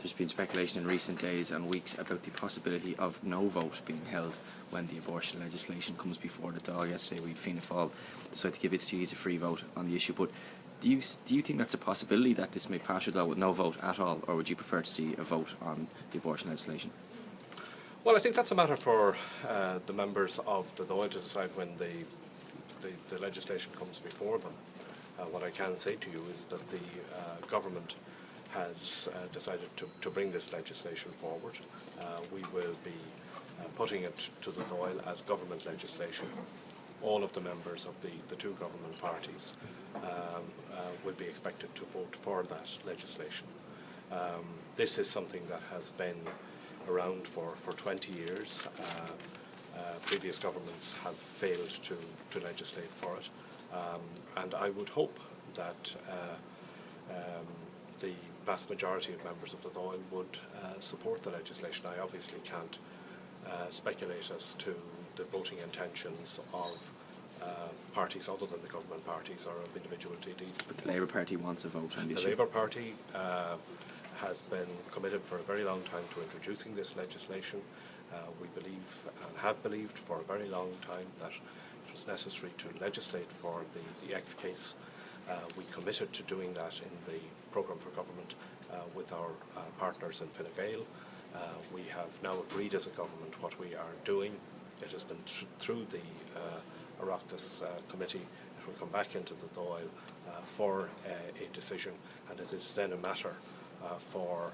there's been speculation in recent days and weeks about the possibility of no vote being held when the abortion legislation comes before the Dáil. Yesterday, Fianna Fáil decided to give its TDs a free vote on the issue. But do you think that's a possibility that this may pass your Dáil with no vote at all, or would you prefer to see a vote on the abortion legislation? Well, I think that's a matter for the members of the Dáil to decide when the legislation comes before them. What I can say to you is that the government has decided to bring this legislation forward. We will be putting it to the Dáil as government legislation. All of the members of the two government parties will be expected to vote for that legislation. This is something that has been around for 20 years. Previous governments have failed to legislate for it, and I would hope that the vast majority of members of the Dáil would support the legislation. I obviously can't speculate as to the voting intentions of parties other than the government parties or of individual TDs. But the Labour Party wants a vote on the issue. The Labour Party has been committed for a very long time to introducing this legislation. We believe and have believed for a very long time that it was necessary to legislate for the X case. We committed to doing that in the programme for government with our partners in Fine Gael. We have now agreed as a government what we are doing. It has been through the Oireachtas committee. It will come back into the Dáil for a decision, and it is then a matter for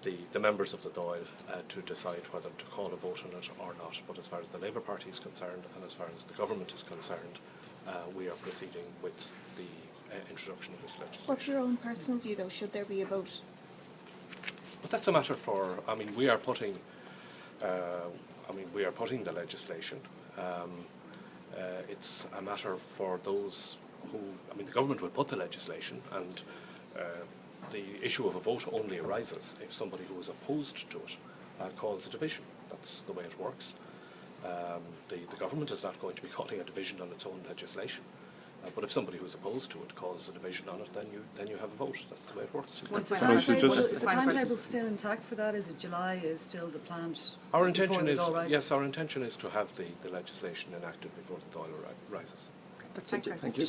the members of the Dáil to decide whether to call a vote on it or not. But as far as the Labour Party is concerned and as far as the government is concerned, we are proceeding with the introduction of this legislation. What's your own personal view, though? Should there be a vote? But that's a matter for. I mean, we are putting. We are putting the legislation. It's a matter for those who. I mean, the government will put the legislation, and the issue of a vote only arises if somebody who is opposed to it calls a division. That's the way it works. The government is not going to be calling a division on its own legislation. But if somebody who's opposed to it calls a division on it, then you have a vote. That's the way it works. Is the timetable still intact for that? Is it July? Is still the planned? Our intention is our intention is to have the legislation enacted before the Dáil rises. That's it. Thank you.